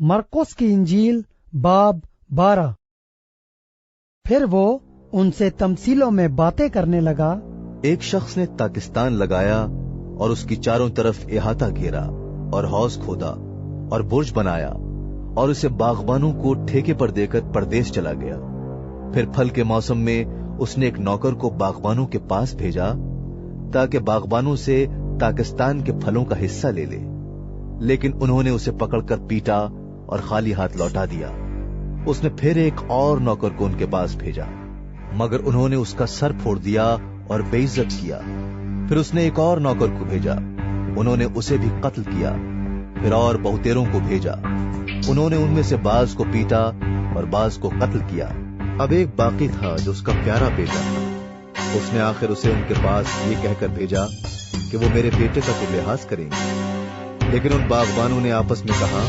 मरकुस की इंजील बाब 12। फिर वो उनसे तमसीलों में बातें करने लगा। एक शख्स ने ताकिस्तान लगाया और उसकी चारों तरफ इहाता घेरा और हौज खोदा और बुर्ज बनाया और उसे बागबानों को ठेके पर देकर परदेश चला गया। फिर फल के मौसम में उसने एक नौकर को बागबानों के पास भेजा ताकि बागबानों से ताकिस्तान के फलों का हिस्सा ले ले, लेकिन उन्होंने उसे पकड़कर पीटा और खाली हाथ लौटा दिया। उसने फिर एक और नौकर को उनके पास भेजा, मगर उन्होंने उसका सर फोड़ दिया और बेइज्जत किया। फिर उसने एक और नौकर को भेजा, उन्होंने उसे भी कत्ल किया। फिर और बहुतेरों को भेजा, उन्होंने उनमें से बाज को पीटा और बाज को कत्ल किया। अब एक बाकी था जो उसका प्यारा बेटा था। उसने आखिर उसे उनके पास ये कहकर भेजा कि वो मेरे बेटे का तो लिहाज करेंगे। लेकिन उन बागबानों ने आपस में कहा,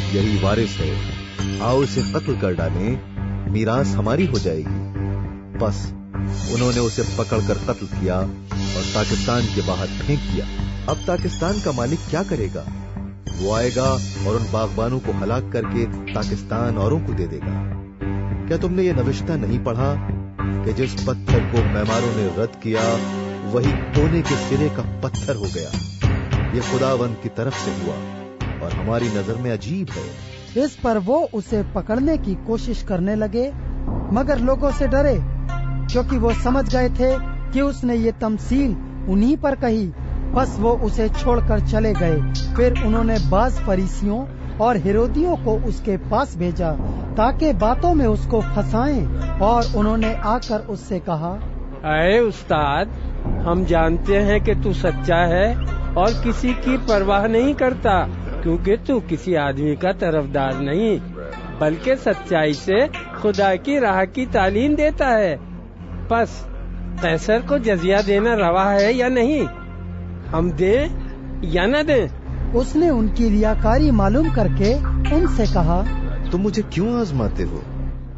यही वारिस है, आओ इसे कत्ल कर डालें, मीरास हमारी हो जाएगी। बस उन्होंने उसे पकड़कर कत्ल किया और ताकिस्तान के बाहर फेंक दिया। अब ताकिस्तान का मालिक क्या करेगा? वो आएगा और उन बागबानों को हलाक करके ताकिस्तान औरों को दे देगा। क्या तुमने ये नविश्ता नहीं पढ़ा कि जिस पत्थर को मैमारों ने रद्द किया वही कोने के सिरे का पत्थर हो गया? ये खुदावंद की तरफ से हुआ और हमारी नजर में अजीब है। इस पर वो उसे पकड़ने की कोशिश करने लगे, मगर लोगों से डरे, क्योंकि वो समझ गए थे कि उसने ये तमसील उन्हीं पर कही। बस वो उसे छोड़कर चले गए। फिर उन्होंने बाज फरीसियों और हेरोदियों को उसके पास भेजा ताकि बातों में उसको फंसाएं, और उन्होंने आकर उससे कहा, अरे उस्ताद, हम जानते हैं कि तू सच्चा है और किसी की परवाह नहीं करता, क्योंकि तू किसी आदमी का तरफदार नहीं बल्कि सच्चाई से खुदा की राह की तालीम देता है। बस कैसर को जजिया देना रवा है या नहीं? हम दें या न दें? उसने उनकी रियाकारी मालूम करके उनसे कहा, तुम मुझे क्यों आजमाते हो?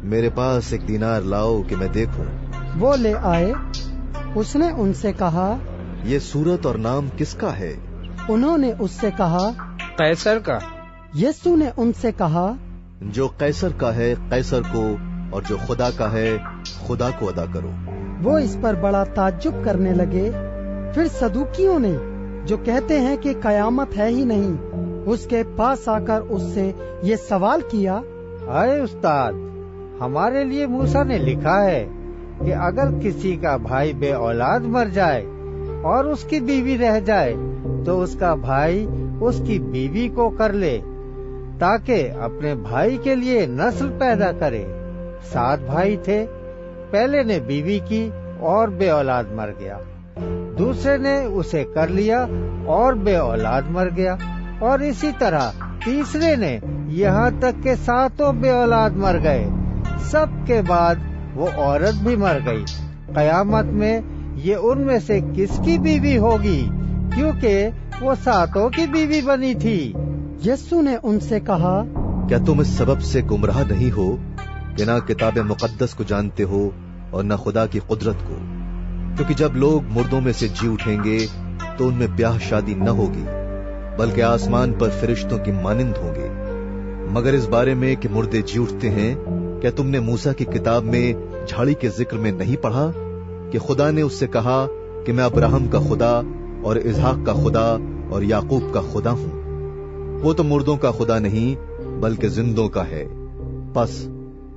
मेरे पास एक दीनार लाओ कि मैं देखूं। वो ले आए। उसने उनसे कहा, ये सूरत और नाम किसका है? उन्होंने उससे कहा, कैसर का। यीशु ने उनसे कहा, जो कैसर का है कैसर को, और जो खुदा का है खुदा को अदा करो। वो इस पर बड़ा ताज्जुब करने लगे। फिर सदूकियों ने, जो कहते हैं कि कयामत है ही नहीं, उसके पास आकर उससे ये सवाल किया, अरे उस्ताद, हमारे लिए मूसा ने लिखा है कि अगर किसी का भाई बे औलाद मर जाए और उसकी बीवी रह जाए तो उसका भाई उसकी बीवी को कर ले, ताकि अपने भाई के लिए नस्ल पैदा करे। 7 भाई थे, पहले ने बीवी की और बे औलाद मर गया, दूसरे ने उसे कर लिया और बे औलाद मर गया, और इसी तरह तीसरे ने, यहाँ तक के 7 बे औलाद मर गए। सब के बाद वो औरत भी मर गई। कयामत में ये उनमें से किसकी बीवी होगी, क्योंकि वो 7 की बीवी बनी थी। यीशु ने उनसे कहा, क्या तुम इस सबब से गुमराह नहीं हो कि ना किताब मुकद्दस को जानते हो और न खुदा की कुदरत को? क्योंकि जब लोग मुर्दों में से जी उठेंगे तो उनमें ब्याह शादी न होगी, बल्कि आसमान पर फरिश्तों की मानिंद होंगे। मगर इस बारे में कि मुर्दे जी उठते हैं, क्या तुमने मूसा की किताब में झाड़ी के जिक्र में नहीं पढ़ा कि खुदा ने उससे कहा कि मैं अब्राहम का खुदा और इसहाक का खुदा और याकूब का खुदा हूँ? वो तो मुर्दों का खुदा नहीं बल्कि जिंदों का है। बस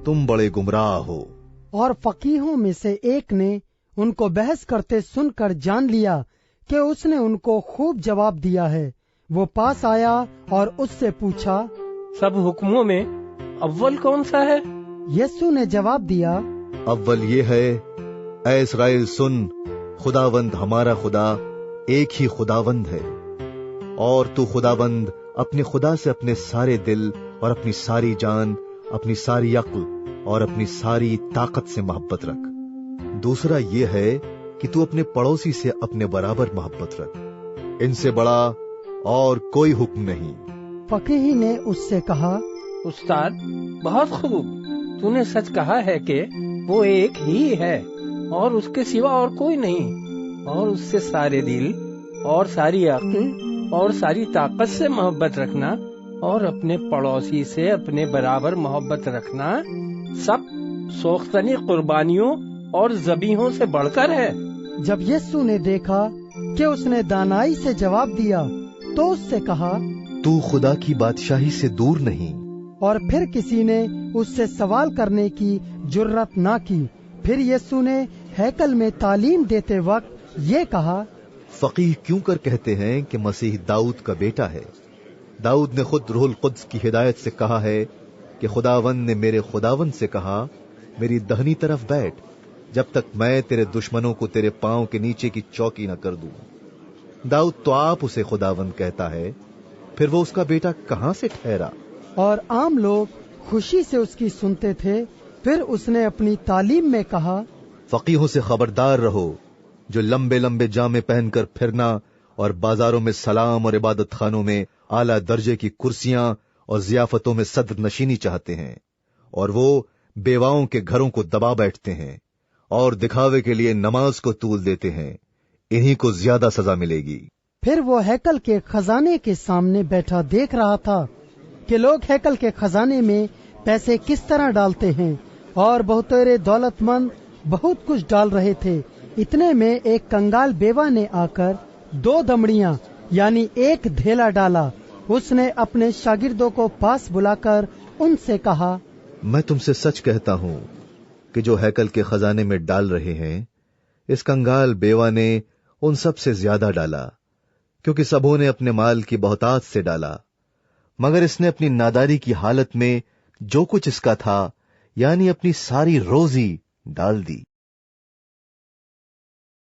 तुम बड़े गुमराह हो। और फकीहों में से एक ने उनको बहस करते सुनकर जान लिया कि उसने उनको खूब जवाब दिया है। वो पास आया और उससे पूछा, सब हुक्मों में अव्वल कौन सा है? यीशु ने जवाब दिया, अव्वल ये है, ऐ इस्राएल सुन, खुदावंद हमारा खुदा एक ही खुदावंद है, और तू खुदावंद अपने खुदा से अपने सारे दिल और अपनी सारी जान, अपनी सारी अक्ल और अपनी सारी ताकत से मोहब्बत रख। दूसरा ये है कि तू अपने पड़ोसी से अपने बराबर मोहब्बत रख। इनसे बड़ा और कोई हुक्म नहीं। फकीही ने उससे कहा, उस्ताद, बहुत खूब, तूने सच कहा है कि वो एक ही है और उसके सिवा और कोई नहीं, और उससे सारे दिल और सारी अक्ल और सारी ताकत से मोहब्बत रखना اور اپنے پڑوسی سے اپنے برابر محبت رکھنا سب سوختنی قربانیوں اور ذبیحوں سے بڑھ کر ہے۔ جب یسوع نے دیکھا کہ اس نے دانائی سے جواب دیا تو اس سے کہا، تو خدا کی بادشاہی سے دور نہیں۔ اور پھر کسی نے اس سے سوال کرنے کی جرت نہ کی۔ پھر یسوع نے ہیکل میں تعلیم دیتے وقت یہ کہا، فقیہ کیوں کر کہتے ہیں کہ مسیح داؤد کا بیٹا ہے؟ داؤد نے خود روح القدس کی ہدایت سے کہا ہے کہ خداوند نے میرے خداوند سے کہا، میری دہنی طرف بیٹھ جب تک میں تیرے دشمنوں کو تیرے پاؤں کے نیچے کی چوکی نہ کر دوں۔ داؤد تو آپ اسے خداوند کہتا ہے، پھر وہ اس کا بیٹا کہاں سے ٹھہرا؟ اور عام لوگ خوشی سے اس کی سنتے تھے۔ پھر اس نے اپنی تعلیم میں کہا، فقیہوں سے خبردار رہو جو لمبے لمبے جامے پہن کر پھرنا اور بازاروں میں سلام اور عبادت خانوں میں اعلیٰ درجے کی کرسیاں اور ضیافتوں میں صدر نشینی چاہتے ہیں، اور وہ بیواؤں کے گھروں کو دبا بیٹھتے ہیں اور دکھاوے کے لیے نماز کو طول دیتے ہیں، انہی کو زیادہ سزا ملے گی۔ پھر وہ ہیکل کے خزانے کے سامنے بیٹھا دیکھ رہا تھا کہ لوگ ہیکل کے خزانے میں پیسے کس طرح ڈالتے ہیں، اور بہترے دولت مند بہت کچھ ڈال رہے تھے۔ اتنے میں ایک کنگال بیوہ نے آ کر 2 دمڑیاں یعنی 1 دھیلا ڈالا۔ اس نے اپنے شاگردوں کو پاس بلا کر ان سے کہا، میں تم سے سچ کہتا ہوں کہ جو ہیکل کے خزانے میں ڈال رہے ہیں، اس کنگال بیوہ نے ان سب سے زیادہ ڈالا، کیونکہ سبوں نے اپنے مال کی بہتات سے ڈالا، مگر اس نے اپنی ناداری کی حالت میں جو کچھ اس کا تھا یعنی اپنی ساری روزی ڈال دی۔